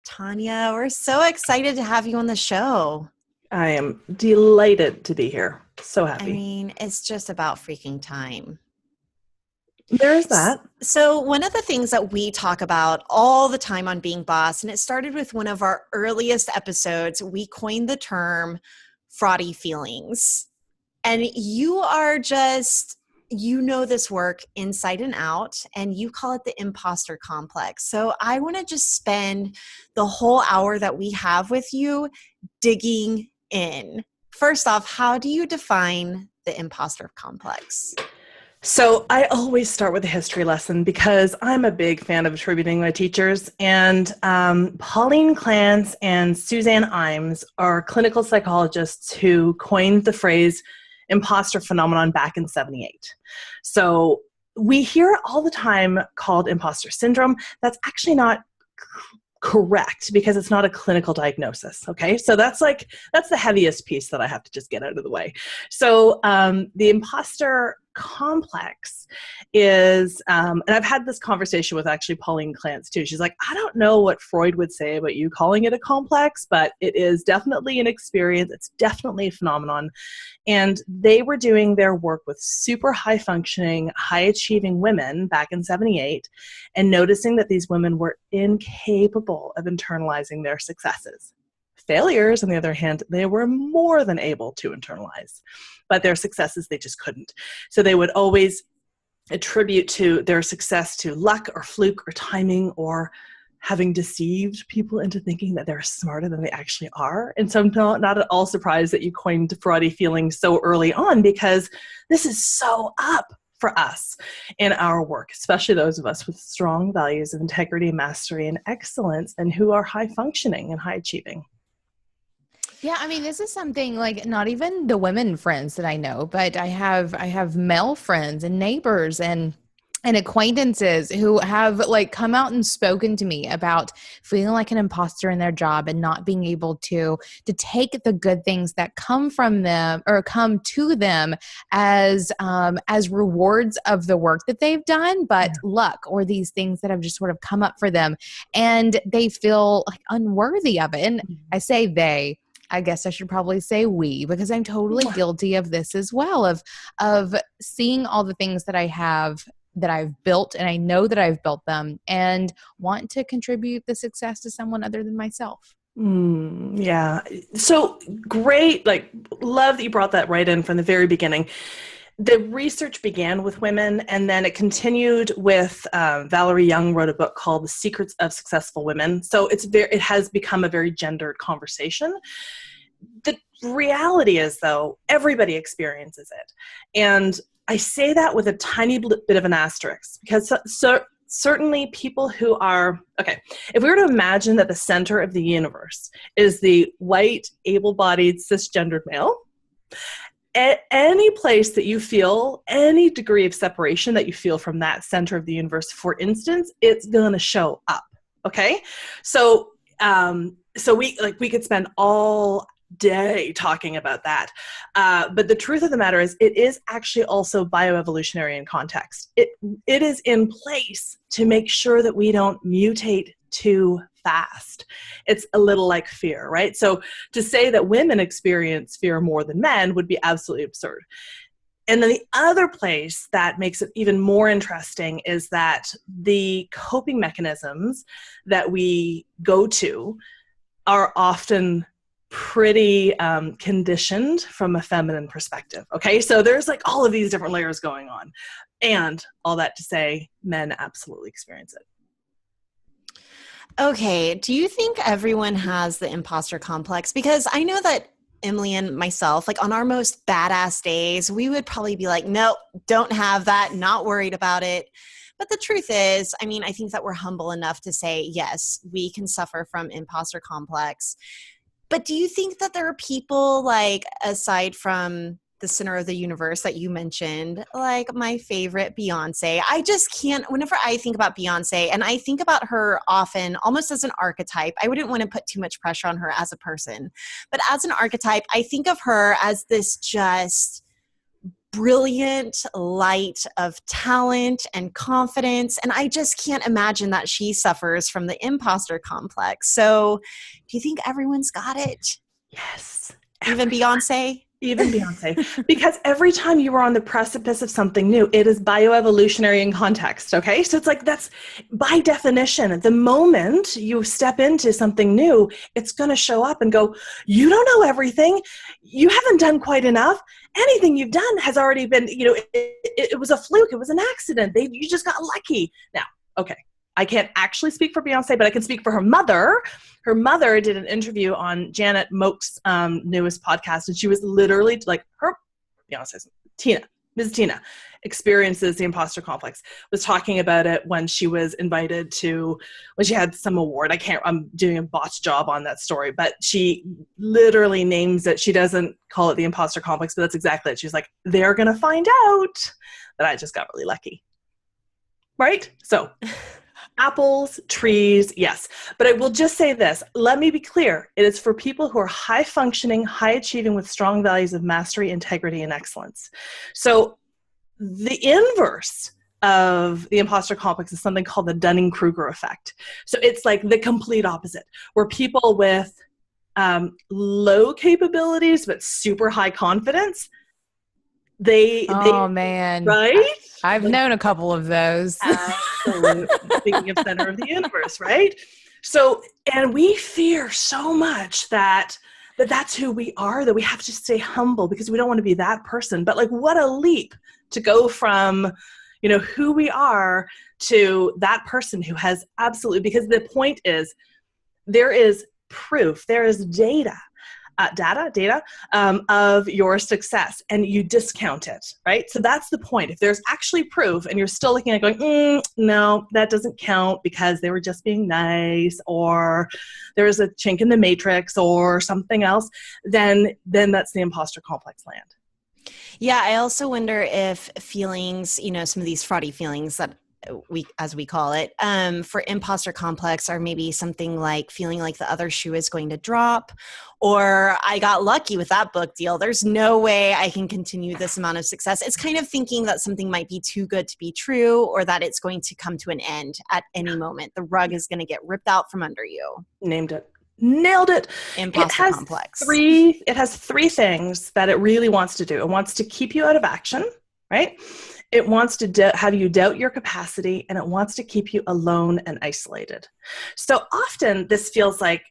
Tanya, we're so excited to have you on the show. I am delighted to be here. So I happy. mean, it's just about freaking time. There is that. So one of the things that we talk about all the time on Being Boss, and it started with one of our earliest episodes, we coined the term fraudy feelings. And you are just, you know this work inside and out, and you call it the imposter complex. So I want to just spend the whole hour that we have with you digging in. First off, how do you define the imposter complex? So I always start with a history lesson because I'm a big fan of attributing my teachers. And Pauline Clance and Suzanne Imes are clinical psychologists who coined the phrase imposter phenomenon back in 78. So we hear it all the time called imposter syndrome. That's actually not correct because it's not a clinical diagnosis. Okay. So that's the heaviest piece that I have to just get out of the way. So the imposter complex is, and I've had this conversation with actually Pauline Clance too. She's like, I don't know what Freud would say about you calling it a complex, but it is definitely an experience. It's definitely a phenomenon. And they were doing their work with super high functioning, high achieving women back in 78 and noticing that these women were incapable of internalizing their successes. Failures, on the other hand, they were more than able to internalize, but their successes, they just couldn't. So they would always attribute to their success to luck or fluke or timing or having deceived people into thinking that they're smarter than they actually are. And so I'm not at all surprised that you coined fraudy feelings so early on, because this is so up for us in our work, especially those of us with strong values of integrity, mastery, and excellence, and who are high functioning and high achieving. Yeah, I mean, this is something like not even the women friends that I know, but I have male friends and neighbors and acquaintances who have like come out and spoken to me about feeling like an imposter in their job and not being able to take the good things that come from them or come to them as rewards of the work that they've done, but luck or these things that have just sort of come up for them, and they feel like unworthy of it. And I say they. I guess I should probably say we, because I'm totally guilty of this as well, of seeing all the things that I've built, and I know that I've built them, and want to contribute the success to someone other than myself. Yeah. So great. Love that you brought that right in from the very beginning. The research began with women, and then it continued with Valerie Young wrote a book called The Secrets of Successful Women. So it has become a very gendered conversation. The reality is, though, everybody experiences it. And I say that with a tiny bit of an asterisk, because certainly people who are, okay, if we were to imagine that the center of the universe is the white, able-bodied, cisgendered male, at any place that you feel any degree of separation that you feel from that center of the universe, for instance, it's going to show up. Okay. So we could spend all day talking about that. But the truth of the matter is it is actually also bioevolutionary in context. It is in place to make sure that we don't mutate too fast. It's a little like fear, right? So to say that women experience fear more than men would be absolutely absurd. And then the other place that makes it even more interesting is that the coping mechanisms that we go to are often pretty conditioned from a feminine perspective. Okay, so there's like all of these different layers going on. And all that to say, men absolutely experience it. Okay, do you think everyone has the imposter complex? Because I know that Emily and myself, like on our most badass days, we would probably be like, no, don't have that, not worried about it. But the truth is, I mean, I think that we're humble enough to say, yes, we can suffer from imposter complex. But do you think that there are people, like, aside from the center of the universe that you mentioned, like my favorite Beyonce, I just can't, whenever I think about Beyonce, and I think about her often almost as an archetype, I wouldn't want to put too much pressure on her as a person, but as an archetype, I think of her as this just brilliant light of talent and confidence. And I just can't imagine that she suffers from the imposter complex. So do you think everyone's got it? Yes. Even Beyonce? Even Beyonce. Because every time you are on the precipice of something new, it is bioevolutionary in context, okay? So it's like that's, by definition, the moment you step into something new, it's going to show up and go, you don't know everything. You haven't done quite enough. Anything you've done has already been, it was a fluke. It was an accident. You just got lucky. Now, okay, I can't actually speak for Beyonce, but I can speak for her mother. Her mother did an interview on Janet Moak's newest podcast, and she was literally like, Beyonce's Ms. Tina experiences the imposter complex, was talking about it when she was invited to, when she had some award. I'm doing a botched job on that story, but she literally names it. She doesn't call it the imposter complex, but that's exactly it. She's like, they're going to find out that I just got really lucky. Right? So apples, trees, yes. But I will just say this. Let me be clear. It is for people who are high functioning, high achieving with strong values of mastery, integrity, and excellence. So the inverse of the imposter complex is something called the Dunning-Kruger effect. So it's like the complete opposite, where people with low capabilities but super high confidence, man, right? I've known a couple of those. Absolutely. Speaking of center of the universe, right? So, and we fear so much that that's who we are, that we have to stay humble because we don't want to be that person. But like, what a leap to go from, who we are to that person who has absolutely, because the point is there is proof, there is data of your success, and you discount it, right? So that's the point. If there's actually proof and you're still looking at it going, no, that doesn't count because they were just being nice, or there's a chink in the matrix or something else, then that's the imposter complex land. Yeah, I also wonder if feelings, some of these fraudy feelings that as we call it, for imposter complex are maybe something like feeling like the other shoe is going to drop, or I got lucky with that book deal. There's no way I can continue this amount of success. It's kind of thinking that something might be too good to be true, or that it's going to come to an end at any moment. The rug is going to get ripped out from under you. Nailed it. Imposter complex. It has three things that it really wants to do. It wants to keep you out of action, right? It wants to have you doubt your capacity, and it wants to keep you alone and isolated. So often this feels like,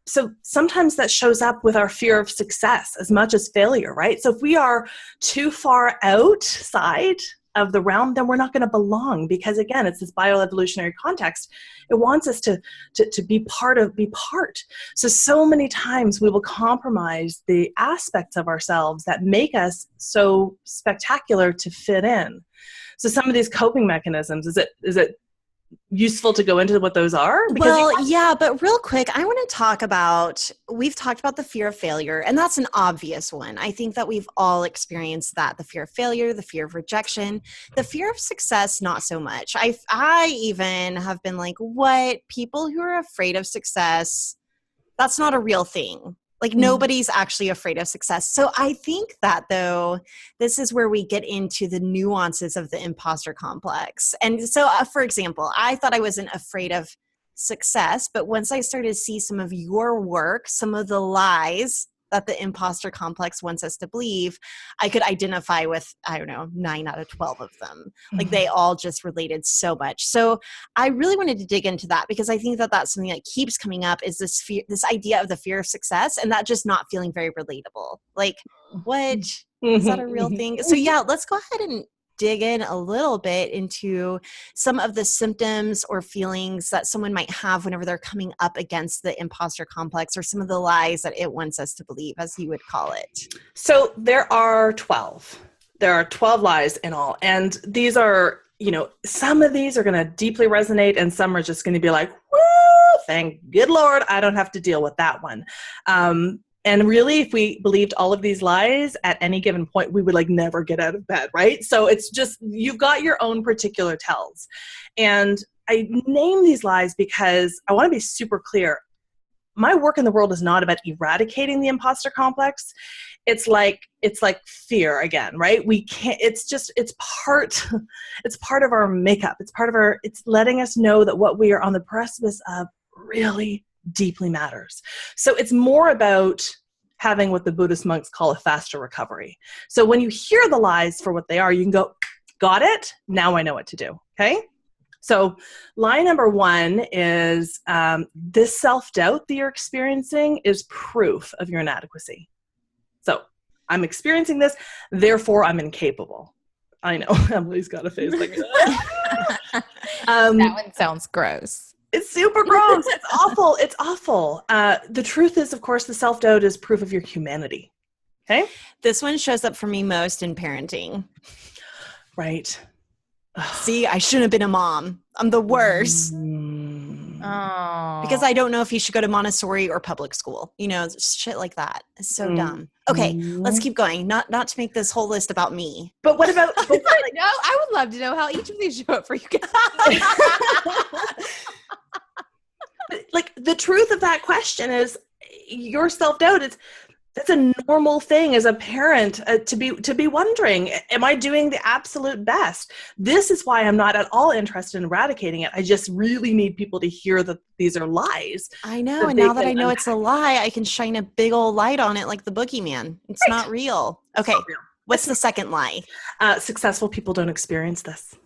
so sometimes that shows up with our fear of success as much as failure, right? So if we are too far outside of the realm, then we're not going to belong, because again, it's this bioevolutionary context. It wants us to be part. So many times we will compromise the aspects of ourselves that make us so spectacular to fit in. So some of these coping mechanisms, is it useful to go into what those are? Yeah, but real quick, I want to talk about, we've talked about the fear of failure, and that's an obvious one. I think that we've all experienced that, the fear of failure, the fear of rejection, the fear of success, not so much. I even have been like, what? People who are afraid of success, that's not a real thing. Like nobody's actually afraid of success. So I think that though, this is where we get into the nuances of the imposter complex. And so for example, I thought I wasn't afraid of success, but once I started to see some of your work, some of the lies that the imposter complex wants us to believe, I could identify with, 9 out of 12 of them. Like they all just related so much. So I really wanted to dig into that, because I think that that's something that keeps coming up, is this fear, this idea of the fear of success, and that just not feeling very relatable. Like, what? Is that a real thing? So yeah, let's go ahead and dig in a little bit into some of the symptoms or feelings that someone might have whenever they're coming up against the imposter complex, or some of the lies that it wants us to believe, as you would call it. So there are 12. There are 12 lies in all. And these are, some of these are going to deeply resonate, and some are just going to be like, woo, thank good Lord, I don't have to deal with that one. And really, if we believed all of these lies at any given point, we would never get out of bed, right? So it's just, you've got your own particular tells. And I name these lies because I want to be super clear. my work in the world is not about eradicating the imposter complex. It's like fear again, right? We can't, it's part of our makeup. It's letting us know that what we are on the precipice of really deeply matters. So it's more about having what the Buddhist monks call a faster recovery. So when you hear the lies for what they are, you can go, got it? Now I know what to do. Okay? So lie number 1 is this self-doubt that you're experiencing is proof of your inadequacy. So I'm experiencing this, therefore I'm incapable. I know, Emily's got a face like that. That one sounds gross. It's super gross. It's awful. It's awful. The truth is, of course, the self-doubt is proof of your humanity. Okay? This one shows up for me most in parenting. Right. See, I shouldn't have been a mom. I'm the worst. Oh. Because I don't know if he should go to Montessori or public school. You know, shit like that. It's so dumb. Okay, let's keep going. Not to make this whole list about me. But what about... No, I would love to know how each of these show up for you guys. Like, the truth of that question is your self-doubt is... That's a normal thing as a parent to be wondering, am I doing the absolute best? This is why I'm not at all interested in eradicating it. I just really need people to hear that these are lies. I know. And now that I know it's a lie, I can shine a big old light on it like the boogeyman. It's not real. Okay. Not real. What's the second lie? Successful people don't experience this.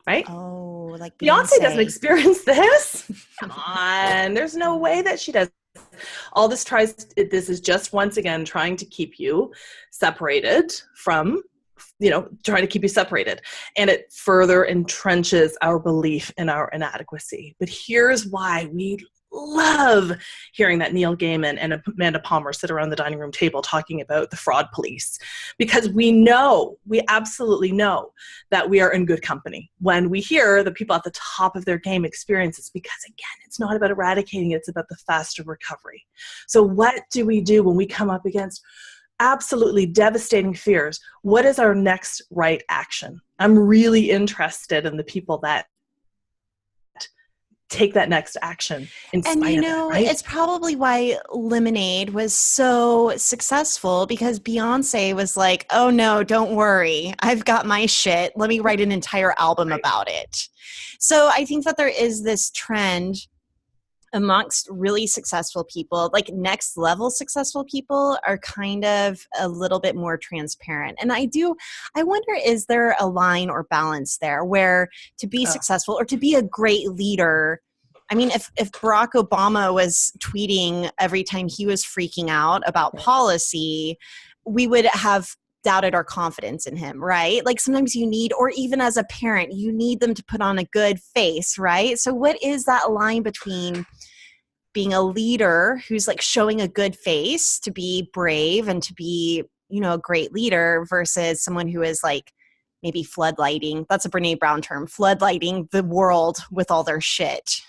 Right? Oh, like Beyonce doesn't experience this. Come on. There's no way that she does. All this is just once again trying to keep you separated from, trying to keep you separated. And it further entrenches our belief in our inadequacy. But here's why we love hearing that Neil Gaiman and Amanda Palmer sit around the dining room table talking about the fraud police, because we absolutely know that we are in good company when we hear the people at the top of their game experience this, because again, it's not about eradicating, it's about the faster recovery. So what do we do when we come up against absolutely devastating fears? What is our next right action? I'm really interested in the people that take that next action in spite of it, right? It's probably why Lemonade was so successful, because Beyonce was like, oh no, don't worry, I've got my shit, let me write an entire album about it. So I think that there is this trend amongst really successful people, like next level successful people are kind of a little bit more transparent. And I wonder, is there a line or balance there where to be successful or to be a great leader? I mean, if Barack Obama was tweeting every time he was freaking out about policy, we would have doubted our confidence in him, right? Like sometimes you need, or even as a parent, you need them to put on a good face, right? So what is that line between being a leader who's like showing a good face to be brave and to be, a great leader versus someone who is like maybe floodlighting, that's a Brene Brown term, floodlighting the world with all their shit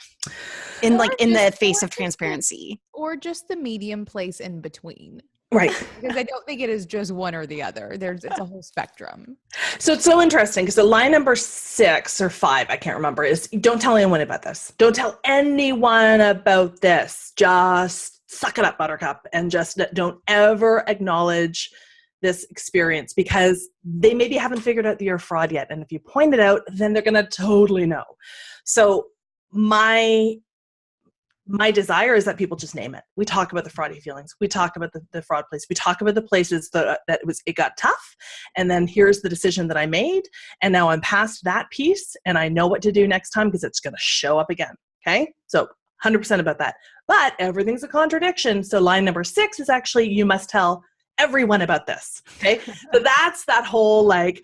in the face of transparency. Or just the medium place in between. Right. Because I don't think it is just one or the other. It's a whole spectrum. So it's so interesting because the line number 6 or 5, I can't remember, is don't tell anyone about this. Don't tell anyone about this. Just suck it up, buttercup, and just don't ever acknowledge this experience, because they maybe haven't figured out that you're a fraud yet. And if you point it out, then they're going to totally know. So my desire is that people just name it. We talk about the fraudy feelings. We talk about the fraud place. We talk about the places that it got tough. And then here's the decision that I made. And now I'm past that piece and I know what to do next time because it's going to show up again. Okay. So 100% about that, but everything's a contradiction. So line number 6 is actually, you must tell everyone about this. Okay. So that's that whole like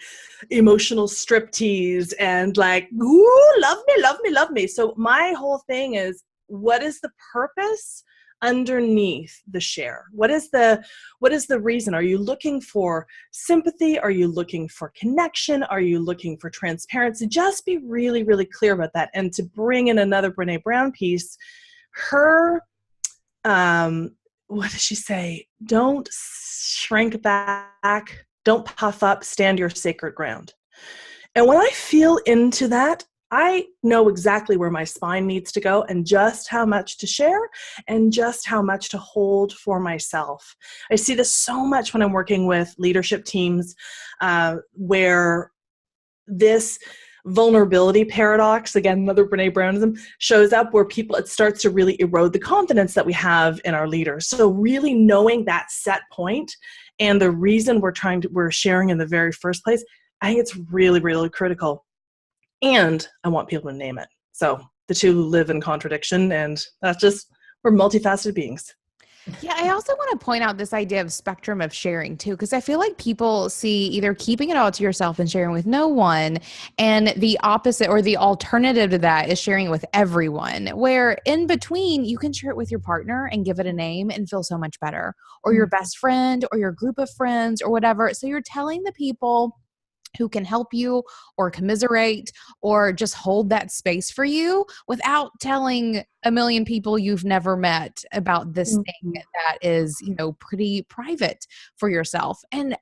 emotional striptease and like, ooh, love me, love me, love me. So my whole thing is, what is the purpose underneath the share? What is the reason? Are you looking for sympathy? Are you looking for connection? Are you looking for transparency? Just be really, really clear about that. And to bring in another Brene Brown piece, her, what does she say? Don't shrink back. Don't puff up. Stand your sacred ground. And when I feel into that, I know exactly where my spine needs to go and just how much to share and just how much to hold for myself. I see this so much when I'm working with leadership teams where this vulnerability paradox, again, another Brene Brownism, shows up where it starts to really erode the confidence that we have in our leaders. So really knowing that set point and the reason we're sharing in the very first place, I think it's really, really critical. And I want people to name it. So the two live in contradiction, and we're multifaceted beings. Yeah, I also want to point out this idea of spectrum of sharing too, because I feel like people see either keeping it all to yourself and sharing with no one, and the opposite or the alternative to that is sharing it with everyone, where in between you can share it with your partner and give it a name and feel so much better, or your best friend or your group of friends or whatever. So you're telling the people who can help you or commiserate or just hold that space for you without telling a million people you've never met about this thing that is, pretty private for yourself. And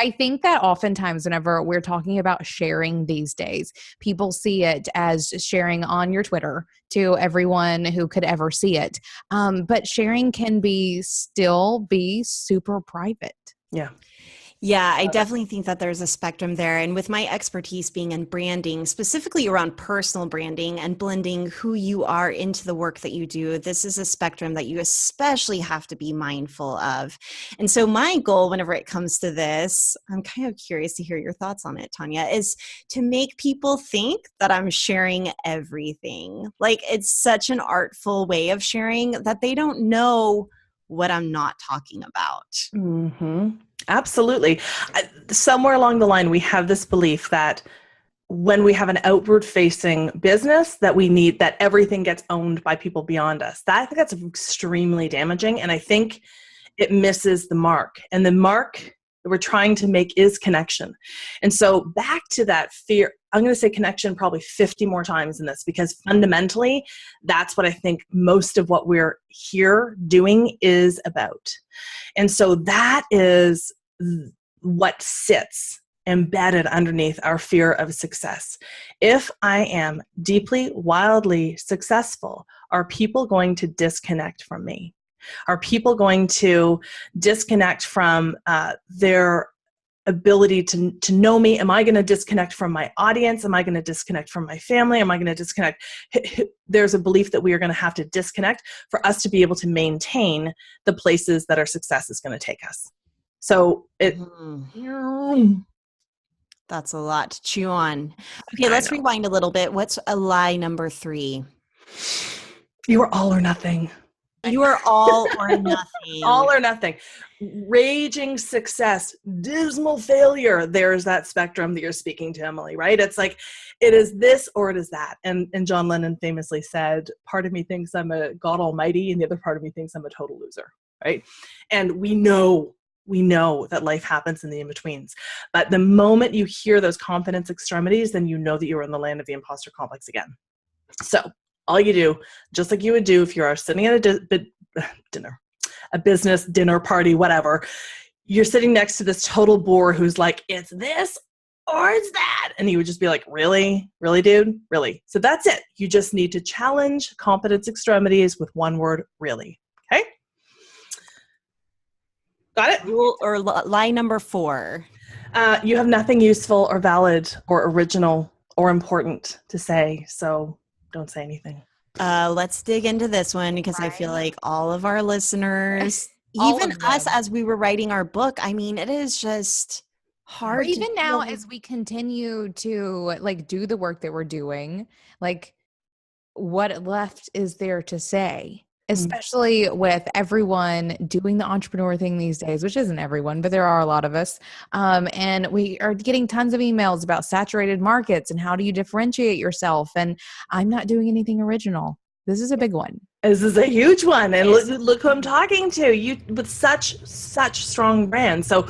I think that oftentimes whenever we're talking about sharing these days, people see it as sharing on your Twitter to everyone who could ever see it. But sharing can still be super private. Yeah. Yeah, I definitely think that there's a spectrum there. And with my expertise being in branding, specifically around personal branding and blending who you are into the work that you do, this is a spectrum that you especially have to be mindful of. And so my goal whenever it comes to this, I'm kind of curious to hear your thoughts on it, Tanya, is to make people think that I'm sharing everything. Like it's such an artful way of sharing that they don't know what I'm not talking about. Mm-hmm. Absolutely. Somewhere along the line, we have this belief that when we have an outward facing business that everything gets owned by people beyond us. I think that's extremely damaging. And I think it misses the mark. And the mark that we're trying to make is connection. And so back to that fear, I'm going to say connection probably 50 more times in this, because fundamentally, that's what I think most of what we're here doing is about. And so that is what sits embedded underneath our fear of success. If I am deeply, wildly successful, are people going to disconnect from me? Are people going to disconnect from their ability to know me? Am I going to disconnect from my audience? Am I going to disconnect from my family? Am I going to disconnect? There's a belief that we are going to have to disconnect for us to be able to maintain the places that our success is going to take us. So That's a lot to chew on. Okay, let's rewind a little bit. What's a lie number 3? You are all or nothing. You are all or nothing. All or nothing. Raging success, dismal failure. There's that spectrum that you're speaking to, Emily, right? It's like, it is this or it is that. And John Lennon famously said, part of me thinks I'm a God Almighty and the other part of me thinks I'm a total loser, right? And we know that life happens in the in-betweens. But the moment you hear those confidence extremities, then you know that you're in the land of the imposter complex again. So all you do, just like you would do if you are sitting at a business dinner party, whatever, you're sitting next to this total bore who's like, it's this or it's that. And you would just be like, really? Really, dude? Really? So that's it. You just need to challenge confidence extremities with one word, really. Okay? Got it? Rule or lie number 4. You have nothing useful or valid or original or important to say, so don't say anything. Let's dig into this one because I feel like all of our listeners, even us as we were writing our book, I mean, it is just hard. Even now as we continue to do the work that we're doing, what left is there to say? Especially with everyone doing the entrepreneur thing these days, which isn't everyone, but there are a lot of us. And we are getting tons of emails about saturated markets and how do you differentiate yourself? And I'm not doing anything original. This is a big one. This is a huge one. And look who I'm talking to. You with such strong brands. So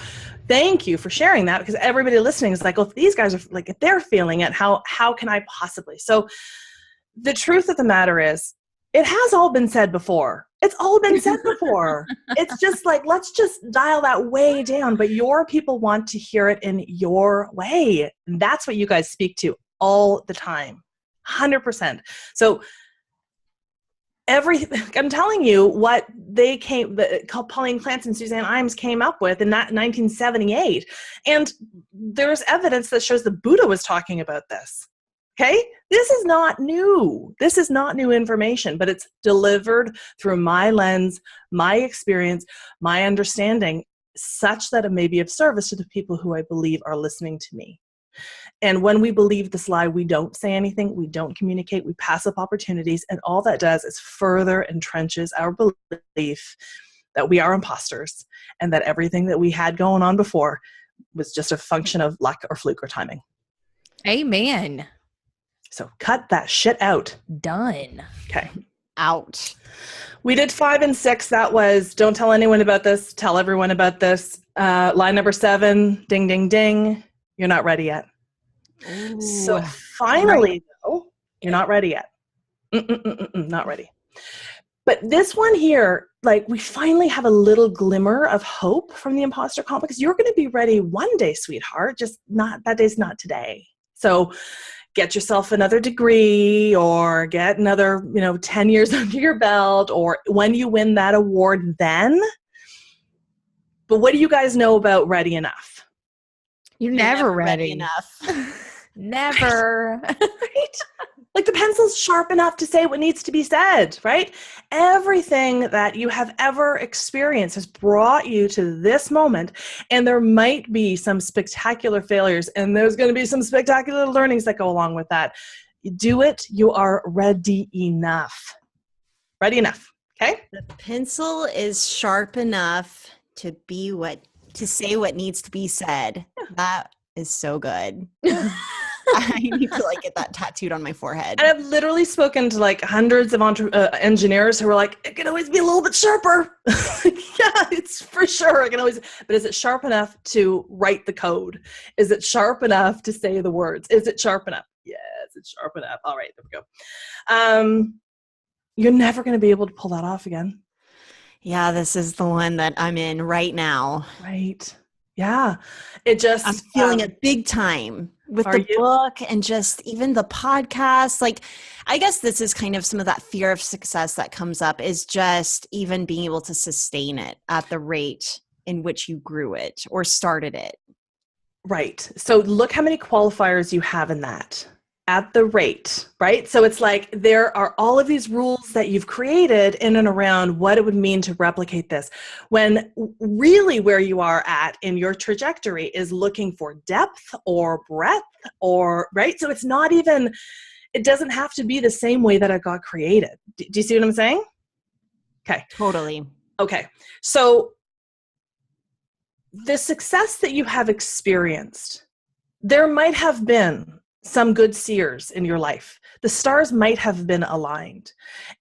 thank you for sharing that, because everybody listening is like, well, if these guys are if they're feeling it, how can I possibly? So the truth of the matter is, it has all been said before. It's all been said before. It's just let's just dial that way down. But your people want to hear it in your way. And that's what you guys speak to all the time. 100%. So I'm telling you what Pauline Clance and Suzanne Imes came up with in 1978. And there's evidence that shows the Buddha was talking about this. Okay? This is not new. This is not new information, but it's delivered through my lens, my experience, my understanding, such that it may be of service to the people who I believe are listening to me. And when we believe this lie, we don't say anything, we don't communicate, we pass up opportunities, and all that does is further entrenches our belief that we are imposters and that everything that we had going on before was just a function of luck or fluke or timing. Amen. So cut that shit out. Done. Okay. Out. We did 5 and 6. That was don't tell anyone about this, tell everyone about this. Line number 7, ding, ding, ding. You're not ready yet. Ooh. So finally, though, you're not ready yet. Not ready. But this one here, like, we finally have a little glimmer of hope from the imposter complex. You're going to be ready one day, sweetheart. Just not, that day's not today. So get yourself another degree or get another, 10 years under your belt, or when you win that award then. But what do you guys know about ready enough? You're never ready enough. Never. Right? Like the pencil's sharp enough to say what needs to be said, right? Everything that you have ever experienced has brought you to this moment, and there might be some spectacular failures, and there's going to be some spectacular learnings that go along with that. You do it, you are ready enough. Ready enough, okay? The pencil is sharp enough to say what needs to be said. That is so good. I need to get that tattooed on my forehead. And I've literally spoken to hundreds of engineers who were like, it can always be a little bit sharper. Yeah, it's for sure. It can always, but is it sharp enough to write the code? Is it sharp enough to say the words? Is it sharp enough? Yes, it's sharp enough. All right, there we go. You're never going to be able to pull that off again. Yeah, this is the one that I'm in right now. Right. Yeah. I'm feeling it big time with the book and just even the podcast. I guess this is kind of some of that fear of success that comes up, is just even being able to sustain it at the rate in which you grew it or started it. Right. So look how many qualifiers you have in that. At the rate, right? So it's like there are all of these rules that you've created in and around what it would mean to replicate this, when really where you are at in your trajectory is looking for depth or breadth or, right? So it's not even, it doesn't have to be the same way that it got created. Do you see what I'm saying? Okay. Totally. Okay. So the success that you have experienced, there might have been some good seers in your life. The stars might have been aligned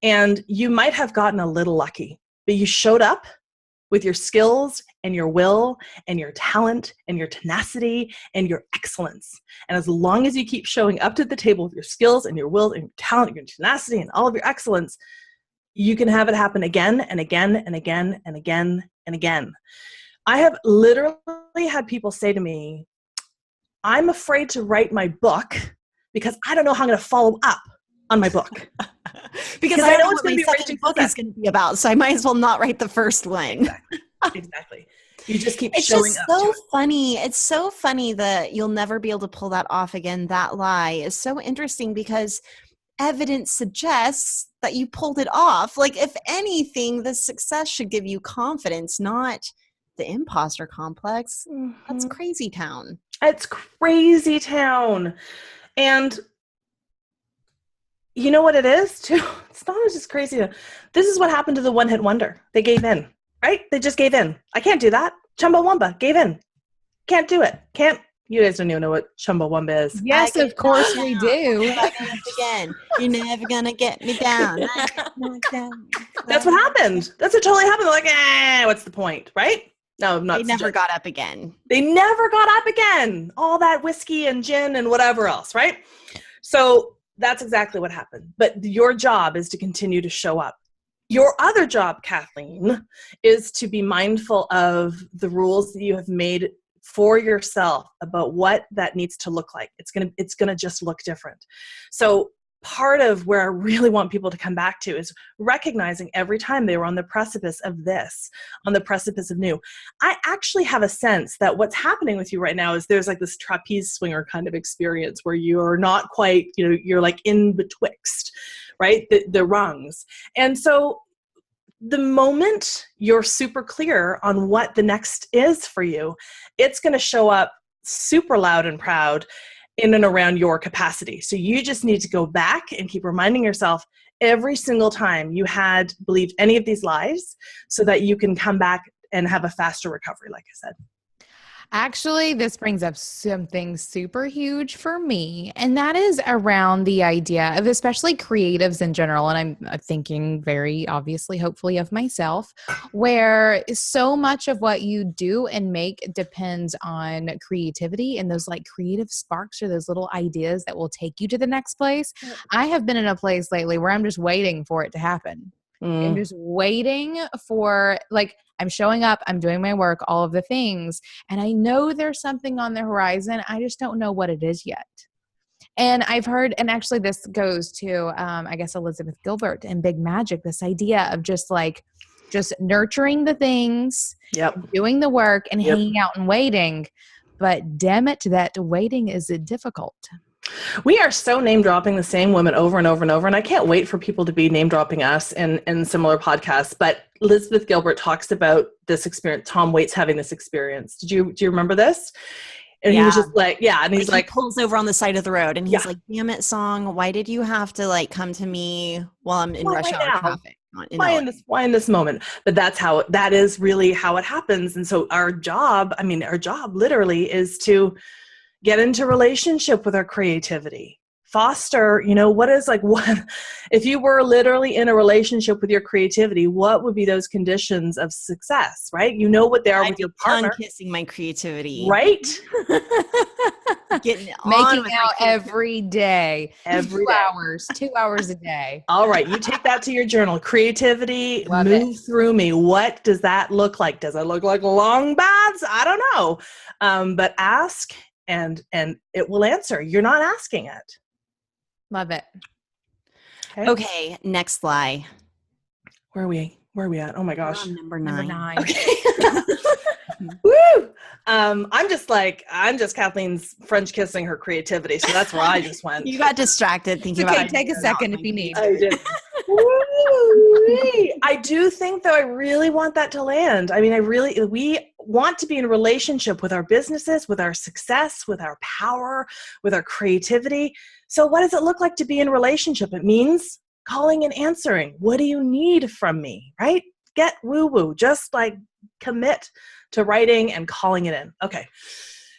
and you might have gotten a little lucky, but you showed up with your skills and your will and your talent and your tenacity and your excellence. And as long as you keep showing up to the table with your skills and your will and your talent and your tenacity and all of your excellence, you can have it happen again and again and again and again and again. I have literally had people say to me, I'm afraid to write my book because I don't know how I'm going to follow up on my book. because I know it's going to be second book is going to be about, so I might as well not write the first one. Exactly. You just keep it's showing just up. So funny. It's so funny that you'll never be able to pull that off again. That lie is so interesting because evidence suggests that you pulled it off. If anything, the success should give you confidence, not the imposter complex. Mm-hmm. That's crazy town. It's crazy town. And you know what it is too? It's not just crazy. This is what happened to the one-hit wonder. They gave in, right? They just gave in. I can't do that. Chumbawamba gave in. Can't do it. Can't. You guys don't even know what Chumbawamba is. Yes, of course we do. Again, you're never gonna get me down. That's what happened. That's what totally happened. They're like, what's the point, right? No, I'm not. They never got up again. They never got up again. All that whiskey and gin and whatever else, right? So that's exactly what happened. But your job is to continue to show up. Your other job, Kathleen, is to be mindful of the rules that you have made for yourself about what that needs to look like. It's gonna just look different. So part of where I really want people to come back to is recognizing every time they were on the precipice of this, on the precipice of new. I actually have a sense that what's happening with you right now is there's like this trapeze swinger kind of experience where you're not quite, you're like in betwixt, right? The rungs. And so the moment you're super clear on what the next is for you, it's going to show up super loud and proud in and around your capacity. So you just need to go back and keep reminding yourself every single time you had believed any of these lies so that you can come back and have a faster recovery, like I said. Actually, this brings up something super huge for me, and that is around the idea of especially creatives in general. And I'm thinking very obviously, hopefully, of myself, where so much of what you do and make depends on creativity and those like creative sparks or those little ideas that will take you to the next place. I have been in a place lately where I'm just waiting for it to happen. I'm just waiting for, like, I'm showing up, I'm doing my work, all of the things, and I know there's something on the horizon. I just don't know what it is yet. And I've heard, and actually this goes to, I guess, Elizabeth Gilbert and Big Magic, this idea of just nurturing the things, doing the work and hanging out and waiting. But damn it, that waiting is difficult. We are so name dropping the same women over and over and over, and I can't wait for people to be name dropping us in similar podcasts. But Elizabeth Gilbert talks about this experience. Tom Waits having this experience. Do you remember this? And he was just like, and he's like, he pulls over on the side of the road, and he's like, "Damn it, song! Why did you have to like come to me while I'm in rush hour traffic? Why in this moment?" But that is really how it happens. And so our job literally is to get into relationship with our creativity. Foster, what if you were literally in a relationship with your creativity, what would be those conditions of success, right? You know what they are with your partner. Kissing my creativity. Right? Making out every day. 2 hours, 2 hours a day. All right. You take that to your journal. Creativity, move through me. What does that look like? Does it look like long baths? I don't know. But ask and it will answer. You're not asking it. Love it. Okay, next lie. Where are we at? Oh my gosh. Number nine. Okay. Woo! I'm just Kathleen's French kissing her creativity. So that's where I just went. You got distracted thinking about it. Take a second if you need. I did. I do think, though, I really want that to land. I mean, we want to be in a relationship with our businesses, with our success, with our power, with our creativity. So what does it look like to be in a relationship? It means calling and answering. What do you need from me, right? Get woo-woo. Just like commit to writing and calling it in. Okay.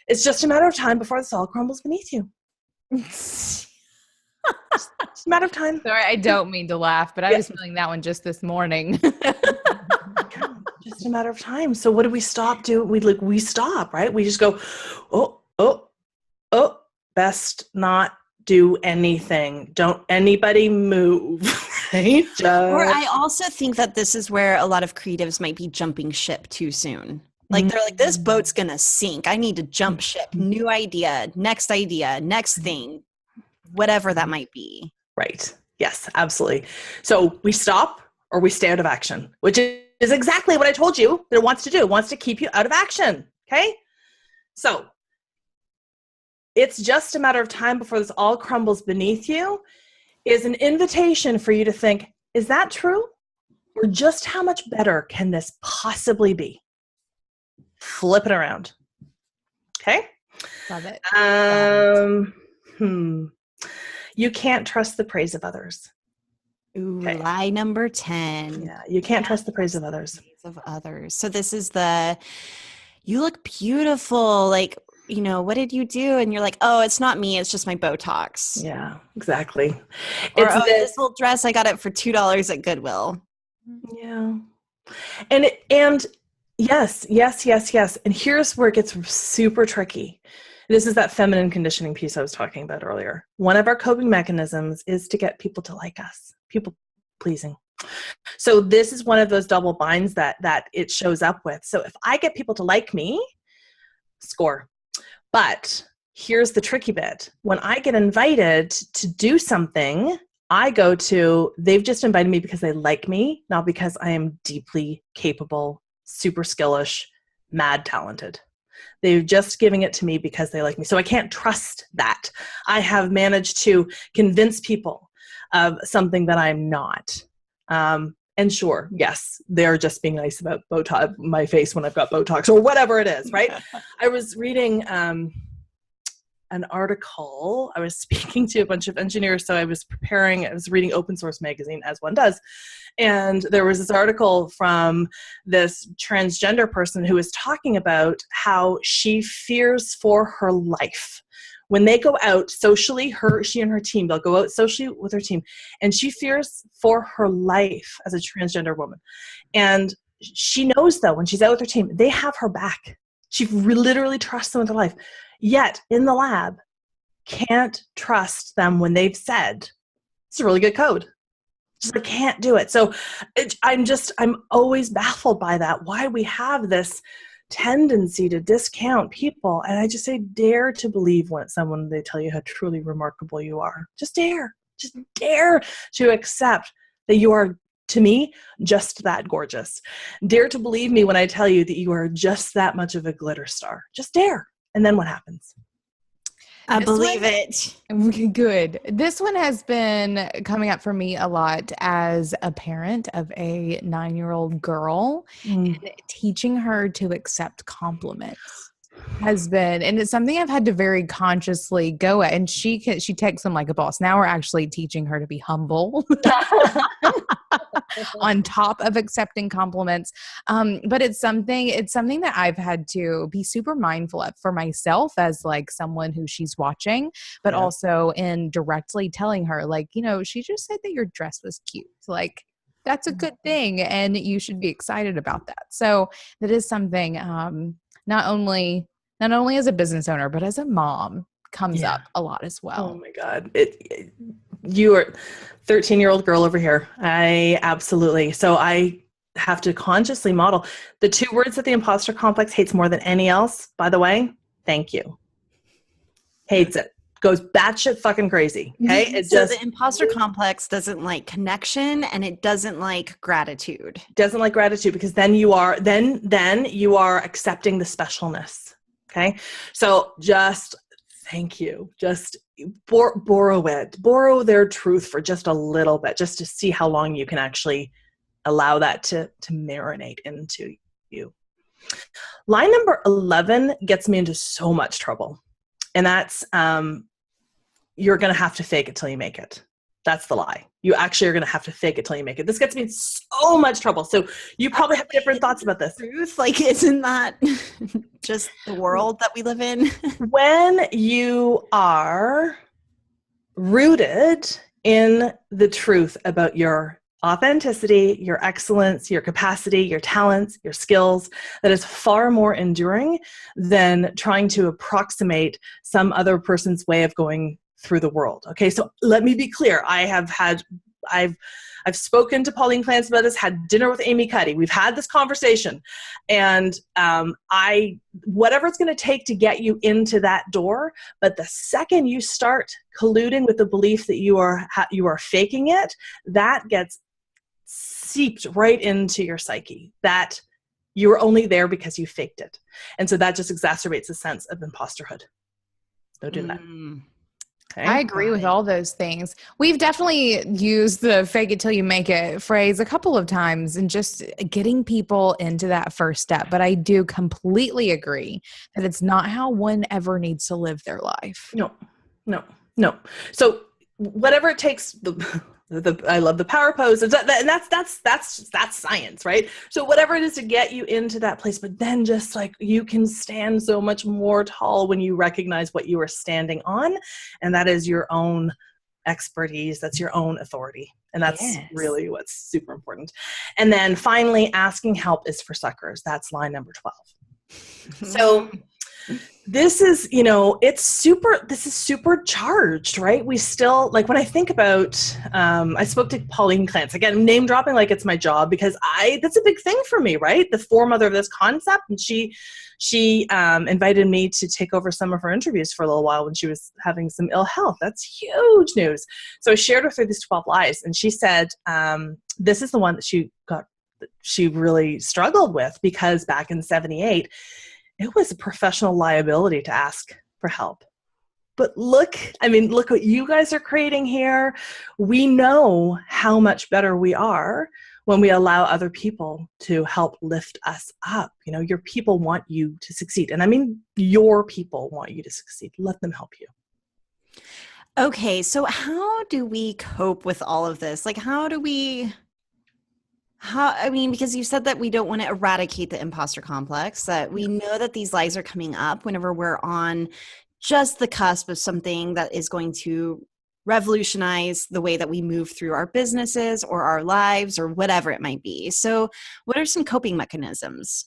It's just a matter of time before this all crumbles beneath you. It's a matter of time. Sorry, I don't mean to laugh, but I was feeling that one just this morning. Just a matter of time. So what do we stop doing? We stop, right? We just go, best not do anything. Don't anybody move. Right? Or I also think that this is where a lot of creatives might be jumping ship too soon. Like they're like, this boat's gonna sink. I need to jump ship. New idea, next thing, whatever that might be. Right. Yes, absolutely. So we stop or we stay out of action, which is exactly what I told you that it wants to do. It wants to keep you out of action. Okay. So it's just a matter of time before this all crumbles beneath you is an invitation for you to think, is that true? Or just how much better can this possibly be? Flip it around. Okay. Love it. You can't trust the praise of others. Ooh, lie number 10. Yeah, you can't trust the praise of others. So this is you look beautiful. Like, what did you do? And you're like, oh, it's not me. It's just my Botox. Yeah, exactly. Or, this whole dress, I got it for $2 at Goodwill. Yeah. And yes. And here's where it gets super tricky. This is that feminine conditioning piece I was talking about earlier. One of our coping mechanisms is to get people to like us, people pleasing. So this is one of those double binds that it shows up with. So if I get people to like me, score. But here's the tricky bit. When I get invited to do something, I go to, they've just invited me because they like me, not because I am deeply capable, super skillish, mad talented. They're just giving it to me because they like me. So I can't trust that. I have managed to convince people of something that I'm not. And sure, yes, they're just being nice about Botox, my face when I've got Botox or whatever it is, right? I was reading an article. I was speaking to a bunch of engineers, so I was reading Open Source Magazine, as one does. And there was this article from this transgender person who was talking about how she fears for her life. When they go out socially, she and her team, they'll go out socially with her team, and she fears for her life as a transgender woman. And she knows, though, when she's out with her team, they have her back. She literally trusts them with her life. Yet, in the lab, can't trust them when they've said, it's a really good code. Just I can't do it. So I'm always baffled by that, why we have this tendency to discount people. And I just say, dare to believe when they tell you how truly remarkable you are. Just dare to accept that you are, to me, just that gorgeous. Dare to believe me when I tell you that you are just that much of a glitter star. Just dare. And then what happens? I believe it. Good. This one has been coming up for me a lot as a parent of a 9-year-old girl, and teaching her to accept compliments has been, and it's something I've had to very consciously go at. And she takes them like a boss. Now we're actually teaching her to be humble on top of accepting compliments. But it's something that I've had to be super mindful of for myself as like someone who she's watching, but also in directly telling her, like, she just said that your dress was cute. Like, that's a good thing, and you should be excited about that. So that is something, not only as a business owner, but as a mom, comes up a lot as well. Oh my God. You are 13-year-old girl over here. So I have to consciously model the 2 words that the imposter complex hates more than any else, by the way. Thank you. Hates it. Goes batshit fucking crazy. Okay. The imposter complex doesn't like connection, and it doesn't like gratitude. Doesn't like gratitude, because then you are accepting the specialness. Okay. So just thank you. Just borrow their truth for just a little bit, just to see how long you can actually allow that to marinate into you. Line number 11 gets me into so much trouble. And that's, you're going to have to fake it till you make it. That's the lie. You actually are going to have to fake it till you make it. This gets me in so much trouble. So you probably have different thoughts about this. Truth, like, isn't that just the world that we live in? When you are rooted in the truth about your authenticity, your excellence, your capacity, your talents, your skills, that is far more enduring than trying to approximate some other person's way of going through the world. Okay, so let me be clear. I've spoken to Pauline Clance about this, had dinner with Amy Cuddy. We've had this conversation, and whatever it's going to take to get you into that door. But the second you start colluding with the belief that you are faking it, that gets seeped right into your psyche, that you were only there because you faked it. And so that just exacerbates a sense of imposterhood. Don't do that. Okay. I agree with all those things. We've definitely used the fake it till you make it phrase a couple of times, and just getting people into that first step. But I do completely agree that it's not how one ever needs to live their life. No. So whatever it takes, I love the power pose, and that's science, right? So whatever it is to get you into that place, but then just like you can stand so much more tall when you recognize what you are standing on, and that is your own expertise, that's your own authority, and that's really what's super important. And then finally, asking help is for suckers. That's line number 12. So This is, this is super charged, right? We still, like when I think about, I spoke to Pauline Clance, again, name dropping like it's my job, because that's a big thing for me, right? The foremother of this concept. And she invited me to take over some of her interviews for a little while when she was having some ill health. That's huge news. So I shared with her these 12 lies, and she said, this is the one that she really struggled with, because back in 78, it was a professional liability to ask for help. But look what you guys are creating here. We know how much better we are when we allow other people to help lift us up. Your people want you to succeed. And I mean, your people want you to succeed. Let them help you. Okay, so how do we cope with all of this? Like, because you said that we don't want to eradicate the imposter complex, that we know that these lies are coming up whenever we're on just the cusp of something that is going to revolutionize the way that we move through our businesses or our lives or whatever it might be. So what are some coping mechanisms?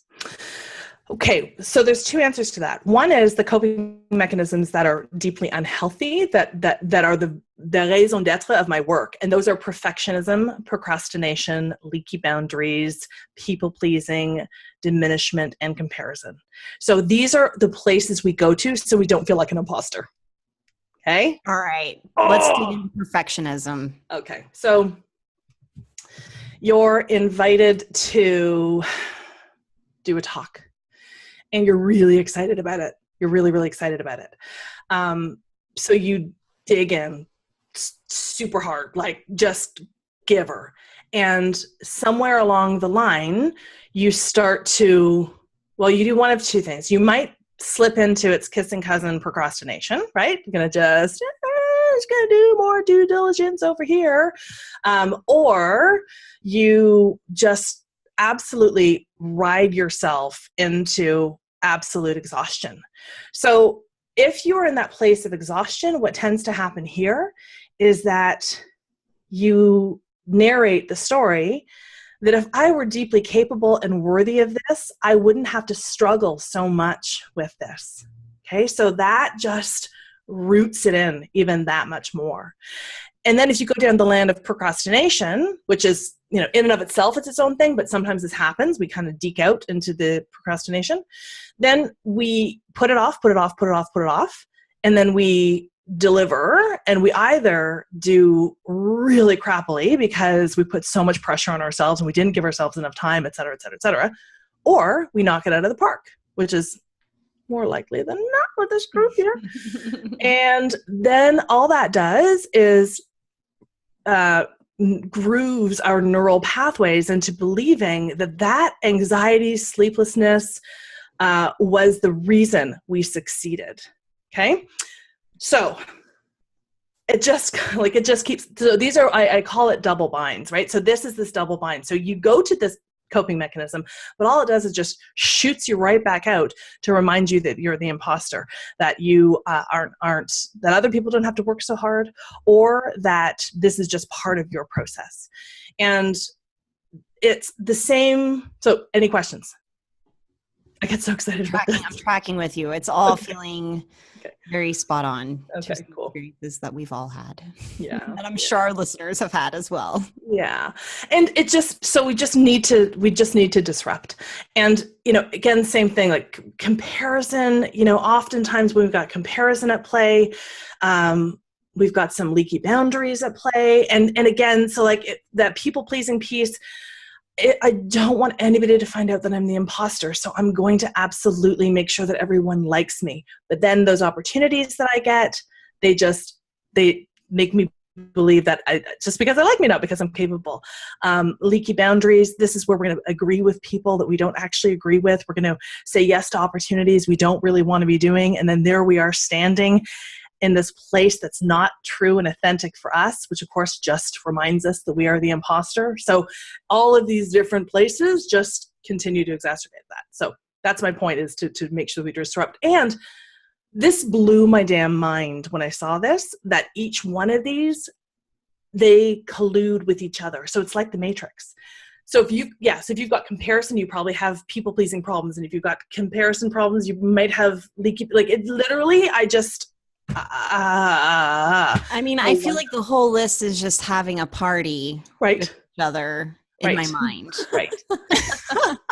Okay, so there's two answers to that. One is the coping mechanisms that are deeply unhealthy, that are the raison d'etre of my work. And those are perfectionism, procrastination, leaky boundaries, people-pleasing, diminishment, and comparison. So these are the places we go to so we don't feel like an imposter. Okay? All right. Let's dig into perfectionism. Okay, so you're invited to do a talk. And you're really excited about it. You're really, really excited about it. So you dig in super hard, like just give her. And somewhere along the line, you start to, you do one of two things. You might slip into its kissing cousin procrastination, right? You're going to just going to do more due diligence over here. Or you just absolutely ride yourself into absolute exhaustion. So if you are in that place of exhaustion, what tends to happen here is that you narrate the story that if I were deeply capable and worthy of this, I wouldn't have to struggle so much with this. Okay, so that just roots it in even that much more. And then if you go down the land of procrastination, which is, in and of itself, it's its own thing, but sometimes this happens. We kind of deke out into the procrastination. Then we put it off, and then we deliver, and we either do really crappily because we put so much pressure on ourselves and we didn't give ourselves enough time, et cetera, et cetera, et cetera, or we knock it out of the park, which is more likely than not with this group here. And then all that does is grooves our neural pathways into believing that anxiety, sleeplessness was the reason we succeeded. Okay, so it just keeps. So these are I call it double binds, right? So this is this double bind. So you go to this coping mechanism, but all it does is just shoots you right back out to remind you that you're the imposter, that you aren't that other people don't have to work so hard, or that this is just part of your process. And it's the same. So any questions? I get so excited about this. I'm tracking with you. It's all feeling very spot on. Okay, cool. Experiences that we've all had. Yeah. And I'm sure our listeners have had as well. Yeah. And we just need to disrupt. And, again, same thing, like comparison, oftentimes when we've got comparison at play, we've got some leaky boundaries at play. And again, so that people pleasing piece, I don't want anybody to find out that I'm the imposter. So I'm going to absolutely make sure that everyone likes me. But then those opportunities that I get, they make me believe that just because I like me, not because I'm capable. Leaky boundaries. This is where we're going to agree with people that we don't actually agree with. We're going to say yes to opportunities we don't really want to be doing. And then there we are standing in this place that's not true and authentic for us, which of course just reminds us that we are the imposter. So all of these different places just continue to exacerbate that. So that's my point, is to make sure we disrupt. And this blew my damn mind when I saw this, that each one of these, they collude with each other. So it's like the Matrix. So if you've got comparison, you probably have people pleasing problems. And if you've got comparison problems, you might have leaky, like it literally, I mean, I feel like the whole list is just having a party right with each other in my mind. Right.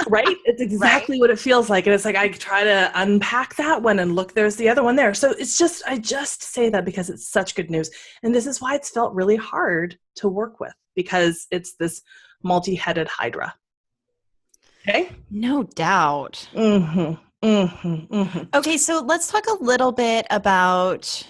Right. It's exactly what it feels like. And it's like, I try to unpack that one and look, there's the other one there. So it's just, I just say that because it's such good news. And this is why it's felt really hard to work with, because it's this multi-headed hydra. Okay. No doubt. Okay. So let's talk a little bit about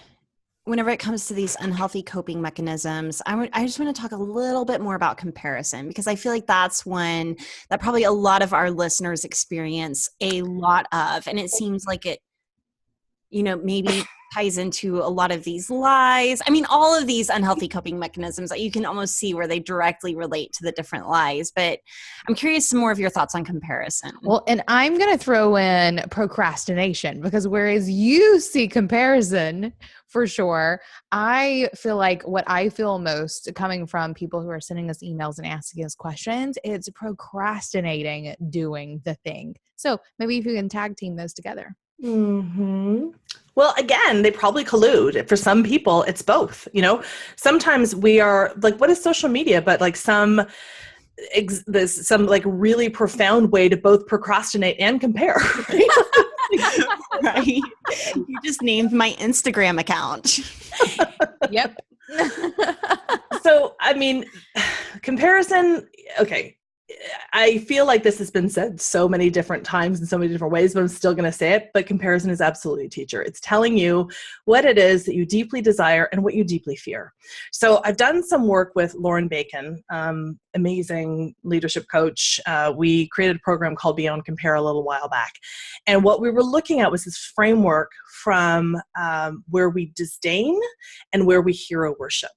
whenever it comes to these unhealthy coping mechanisms. I just want to talk a little bit more about comparison, because I feel like that's one that probably a lot of our listeners experience a lot of. And it seems like it, maybe ties into a lot of these lies. I mean, all of these unhealthy coping mechanisms that you can almost see where they directly relate to the different lies. But I'm curious some more of your thoughts on comparison. Well, and I'm going to throw in procrastination, because whereas you see comparison for sure, I feel like what I feel most coming from people who are sending us emails and asking us questions, it's procrastinating doing the thing. So maybe if you can tag team those together. Well, again, they probably collude. For some people, it's both. Sometimes we are like, what is social media? But like there's some like really profound way to both procrastinate and compare. Right? You just named my Instagram account. Yep. So, I mean, comparison, okay. I feel like this has been said so many different times in so many different ways, but I'm still going to say it. But comparison is absolutely a teacher. It's telling you what it is that you deeply desire and what you deeply fear. So I've done some work with Lauren Bacon, amazing leadership coach. We created a program called Beyond Compare a little while back. And what we were looking at was this framework from where we disdain and where we hero worship.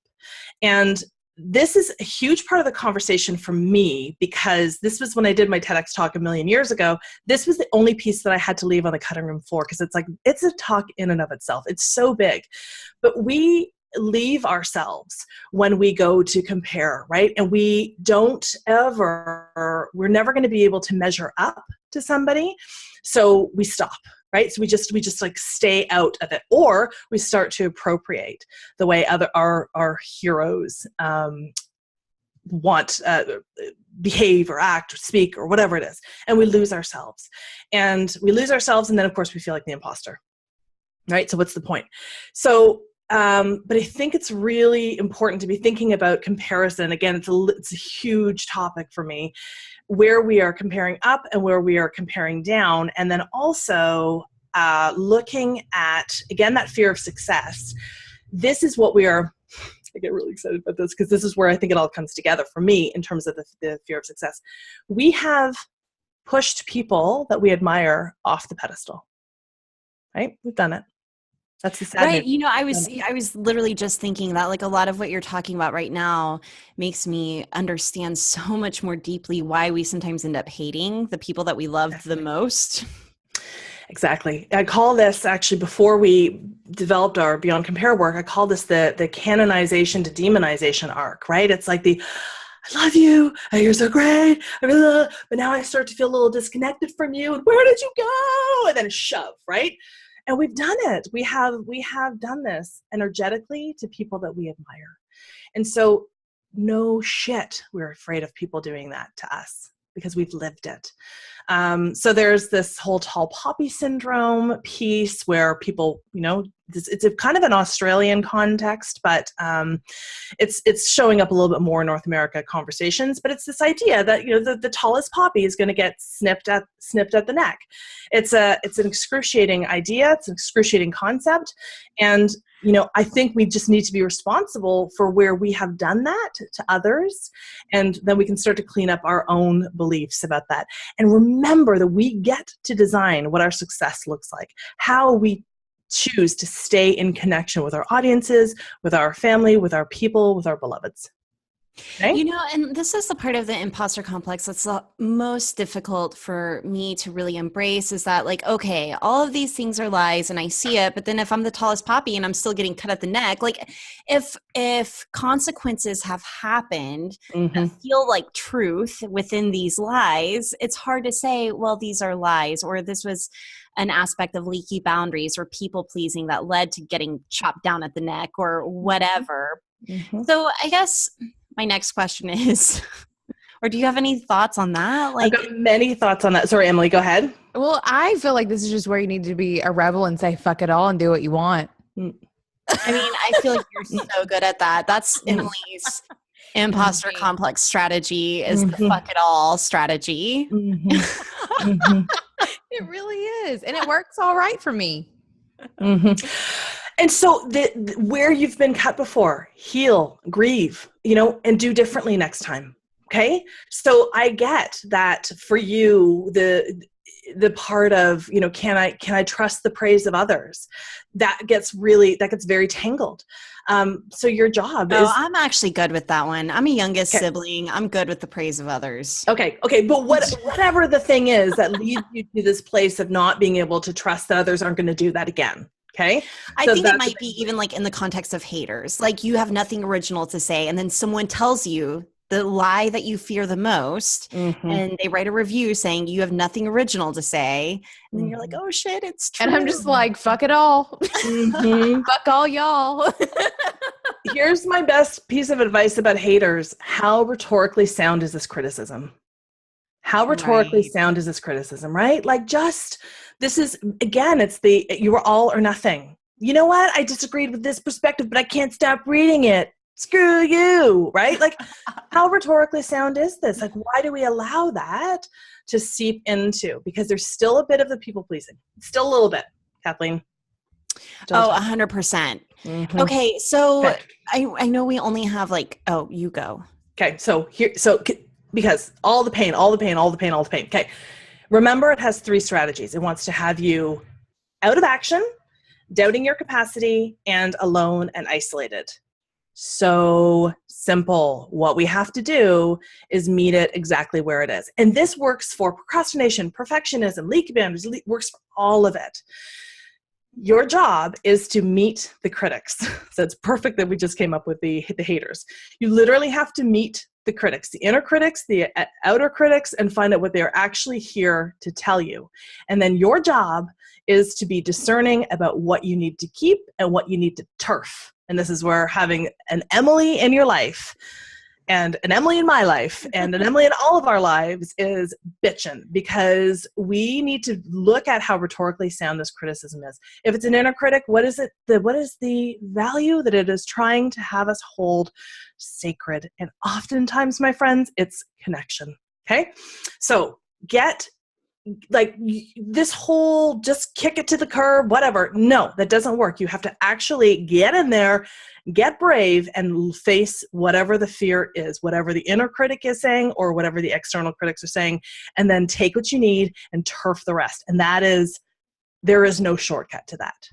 And this is a huge part of the conversation for me, because this was when I did my TEDx talk a million years ago. This was the only piece that I had to leave on the cutting room floor, because it's a talk in and of itself. It's so big. But we leave ourselves when we go to compare, right? And we're never going to be able to measure up to somebody. So we stop. Right? So we just like stay out of it, or we start to appropriate the way our heroes want behave or act or speak or whatever it is, and we lose ourselves. And then of course we feel like the imposter. Right? So what's the point? So but I think it's really important to be thinking about comparison. Again, it's a huge topic for me, where we are comparing up and where we are comparing down. And then also looking at, again, that fear of success. This is what I get really excited about this, because this is where I think it all comes together for me in terms of the fear of success. We have pushed people that we admire off the pedestal, right? We've done it. That's the sad right. I was literally just thinking that like a lot of what you're talking about right now makes me understand so much more deeply why we sometimes end up hating the people that we love the most. Exactly. I call this, actually, before we developed our Beyond Compare work, I call this the canonization to demonization arc, right? It's like I love you, you're so great, but now I start to feel a little disconnected from you, and where did you go? And then a shove, right? And we've done it. We have done this energetically to people that we admire. And so no shit, we're afraid of people doing that to us, because we've lived it. So there's this whole tall poppy syndrome piece where people, it's a kind of an Australian context, but it's showing up a little bit more in North America conversations. But it's this idea that the tallest poppy is going to get snipped at the neck. It's an excruciating idea. It's an excruciating concept, and I think we just need to be responsible for where we have done that to others, and then we can start to clean up our own beliefs about that. And remember that we get to design what our success looks like, how we choose to stay in connection with our audiences, with our family, with our people, with our beloveds. Okay? And this is the part of the imposter complex that's the most difficult for me to really embrace is that, like, okay, all of these things are lies and I see it, but then if I'm the tallest poppy and I'm still getting cut at the neck, like, if consequences have happened that Mm-hmm. feel like truth within these lies, it's hard to say, well, these are lies, or this was an aspect of leaky boundaries or people pleasing that led to getting chopped down at the neck or whatever. Mm-hmm. So I guess my next question is, or do you have any thoughts on that? I've Like, got many thoughts on that. Sorry, Emily, go ahead. Well, I feel like this is just where you need to be a rebel and say fuck it all and do what you want. Mm. I mean, I feel like you're so good at that. That's Emily's imposter Okay. complex strategy is the Mhm. fuck it all strategy. Mm-hmm. Mm-hmm. It really is. And it works all right for me. Mm-hmm. And so where you've been cut before, heal, grieve, and do differently next time. Okay. So I get that for you, the part of, can I trust the praise of others? That gets very tangled. So your job Oh, is, I'm actually good with that one. I'm a youngest okay. sibling. I'm good with the praise of others. Okay. But whatever the thing is that leads you to this place of not being able to trust that others aren't going to do that again. Okay. I So think it that's might be even like in the context of haters. Like you have nothing original to say, and then someone tells you the lie that you fear the most, mm-hmm. and they write a review saying you have nothing original to say, and then you're like, Mm-hmm. oh shit, it's true. And I'm just like, fuck it all. Mm-hmm. Fuck all y'all. Here's my best piece of advice about haters. How rhetorically sound is this criticism? How rhetorically Right. sound is this criticism, right? Like this is, again, it's you are all or nothing. You know what? I disagreed with this perspective, but I can't stop reading it. Screw you, right? Like, how rhetorically sound is this? Like, why do we allow that to seep into? Because there's still a bit of the people pleasing. Still a little bit, Kathleen. Oh, 100%. Mm-hmm. Okay, so Okay. I know we only have you go. Okay, because all the pain. Okay, remember it has 3 strategies. It wants to have you out of action, doubting your capacity, and alone and isolated. So simple. What we have to do is meet it exactly where it is. And this works for procrastination, perfectionism, leaky boundaries, works for all of it. Your job is to meet the critics. So it's perfect that we just came up with the haters. You literally have to meet the critics, the inner critics, the outer critics, and find out what they're actually here to tell you. And then your job is to be discerning about what you need to keep and what you need to turf. And this is where having an Emily in your life and an Emily in my life and an Emily in all of our lives is bitchin', because we need to look at how rhetorically sound this criticism is. If it's an inner critic, what is the value that it is trying to have us hold sacred? And oftentimes, my friends, it's connection. Okay. So this whole just kick it to the curb, whatever. No, that doesn't work. You have to actually get in there, get brave, and face whatever the fear is, whatever the inner critic is saying or whatever the external critics are saying, and then take what you need and turf the rest. And there is no shortcut to that.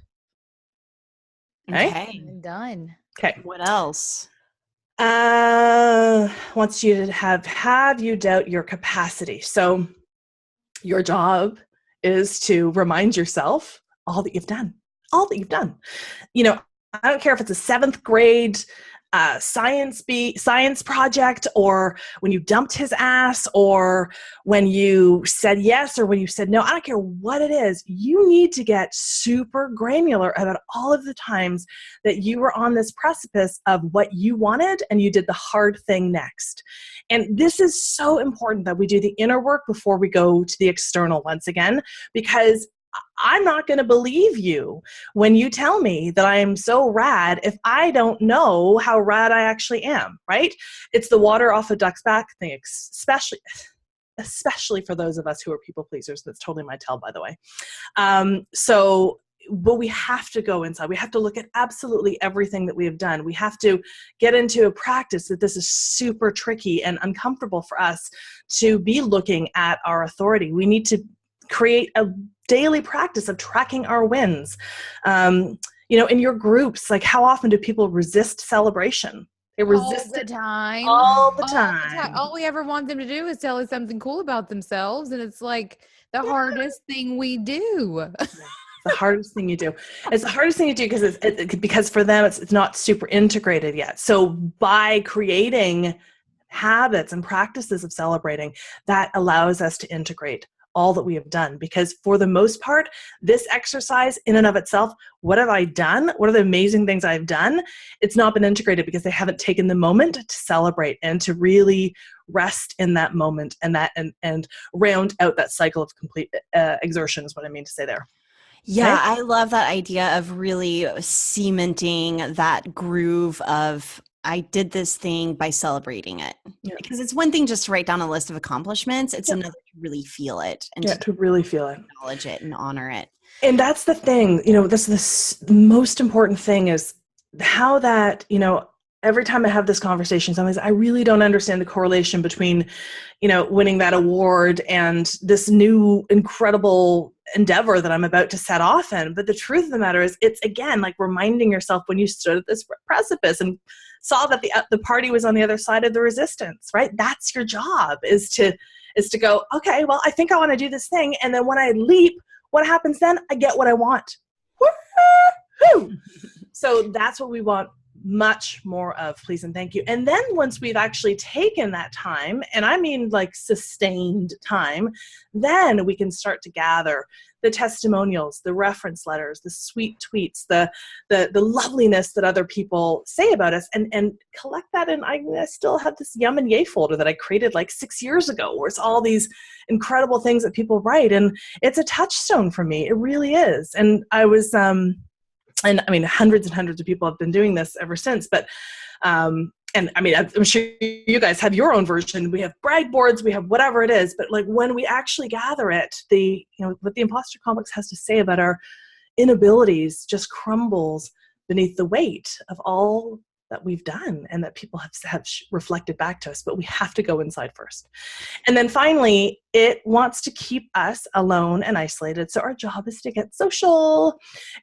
Okay. Done. Okay. What else? Wants you to have you doubt your capacity. So your job is to remind yourself all that you've done. I don't care if it's a 7th grade science project, or when you dumped his ass, or when you said yes, or when you said no. I don't care what it is. You need to get super granular about all of the times that you were on this precipice of what you wanted and you did the hard thing next. And this is so important that we do the inner work before we go to the external once again, because I'm not going to believe you when you tell me that I am so rad if I don't know how rad I actually am, right? It's the water off a duck's back thing, especially for those of us who are people pleasers. That's totally my tell, by the way. But we have to go inside. We have to look at absolutely everything that we have done. We have to get into a practice that this is super tricky and uncomfortable for us to be looking at our authority. We need to create a daily practice of tracking our wins. In your groups, like, how often do people resist celebration? They All resist the it time. all the All the time. time. All we ever want them to do is tell us something cool about themselves. And it's like the hardest thing we do. Yeah. It's the hardest thing you do. It's the hardest thing you do because for them it's not super integrated yet. So by creating habits and practices of celebrating, that allows us to integrate all that we have done. Because for the most part, this exercise in and of itself, what have I done? What are the amazing things I've done? It's not been integrated because they haven't taken the moment to celebrate and to really rest in that moment and round out that cycle of complete exertion is what I mean to say there. Yeah, Okay? I love that idea of really cementing that groove of I did this thing by celebrating it. Yeah. Because it's one thing just to write down a list of accomplishments, it's Yep. another to really feel it and Yeah, to to really feel it. acknowledge it and honor it. And that's the thing, the most important thing is how that, every time I have this conversation, sometimes I really don't understand the correlation between, winning that award and this new incredible endeavor that I'm about to set off in. But the truth of the matter is, it's again, like reminding yourself when you stood at this precipice and saw that the party was on the other side of the resistance, right? That's your job is to go, okay, well, I think I want to do this thing. And then when I leap, what happens then? I get what I want. Woo-hoo! So that's what we want much more of, please and thank you. And then once we've actually taken that time, and I mean like sustained time, then we can start to gather the testimonials, the reference letters, the sweet tweets, the loveliness that other people say about us, and collect that. And I still have this Yum and Yay folder that I created like 6 years ago, where it's all these incredible things that people write, and it's a touchstone for me. It really is. And I was and I mean, hundreds and hundreds of people have been doing this ever since, but and I mean, I'm sure you guys have your own version. We have brag boards, we have whatever it is, but like when we actually gather it, what the imposter complex has to say about our inabilities just crumbles beneath the weight of all that we've done and that people have reflected back to us. But we have to go inside first. And then finally, it wants to keep us alone and isolated. So our job is to get social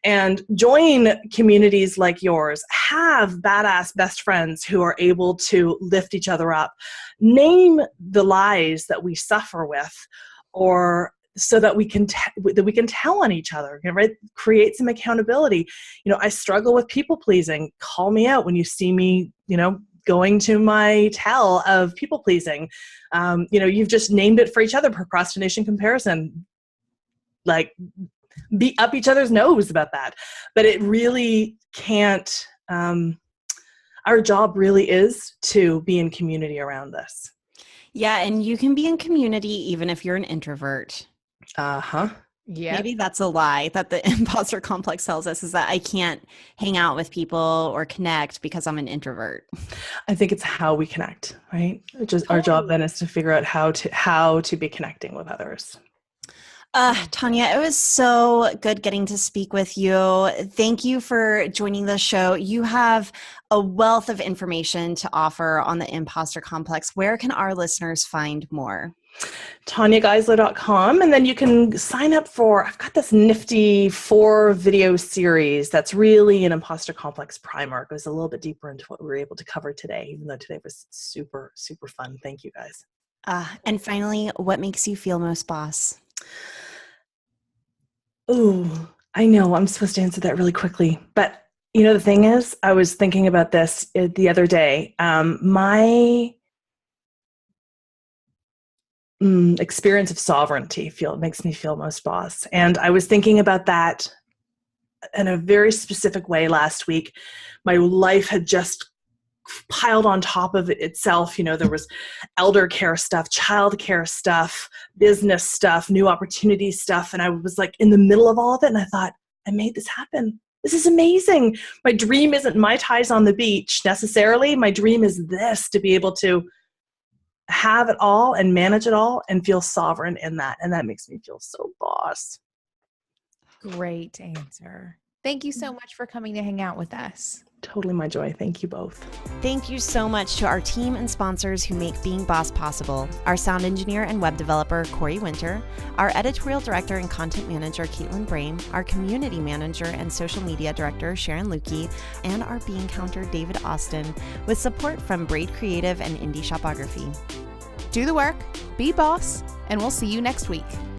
and join communities like yours, have badass best friends who are able to lift each other up, name the lies that we suffer with, or so that we can tell on each other, right? Create some accountability. I struggle with people pleasing. Call me out when you see me, going to my tell of people pleasing. You've just named it for each other, procrastination comparison. Like, be up each other's nose about that. But it really can't, our job really is to be in community around this. Yeah, and you can be in community even if you're an introvert. Uh-huh. Yeah. Maybe that's a lie that the imposter complex tells us, is that I can't hang out with people or connect because I'm an introvert. I think it's how we connect, right? Which is our job then is to figure out how to be connecting with others. Tanya, it was so good getting to speak with you. Thank you for joining the show. You have a wealth of information to offer on the imposter complex. Where can our listeners find more? TanyaGeisler.com, and then you can sign up for, I've got this nifty 4-video series that's really an imposter complex primer. It goes a little bit deeper into what we were able to cover today, even though today was super, super fun. Thank you guys. And finally, what makes you feel most boss? Oh, I know I'm supposed to answer that really quickly, but the thing is, I was thinking about this the other day. My experience of sovereignty makes me feel most boss. And I was thinking about that in a very specific way last week. My life had just piled on top of itself. There was elder care stuff, child care stuff, business stuff, new opportunity stuff. And I was like in the middle of all of it. And I thought, I made this happen. This is amazing. My dream isn't Mai Tais on the beach necessarily. My dream is this, to be able to have it all and manage it all and feel sovereign in that. And that makes me feel so boss. Great answer. Thank you so much for coming to hang out with us. Totally my joy. Thank you both. Thank you so much to our team and sponsors who make Being Boss possible. Our sound engineer and web developer, Corey Winter, our editorial director and content manager, Caitlin Brame, our community manager and social media director, Sharon Lukey, and our Bean Counter, David Austin, with support from Braid Creative and Indie Shopography. Do the work, be boss, and we'll see you next week.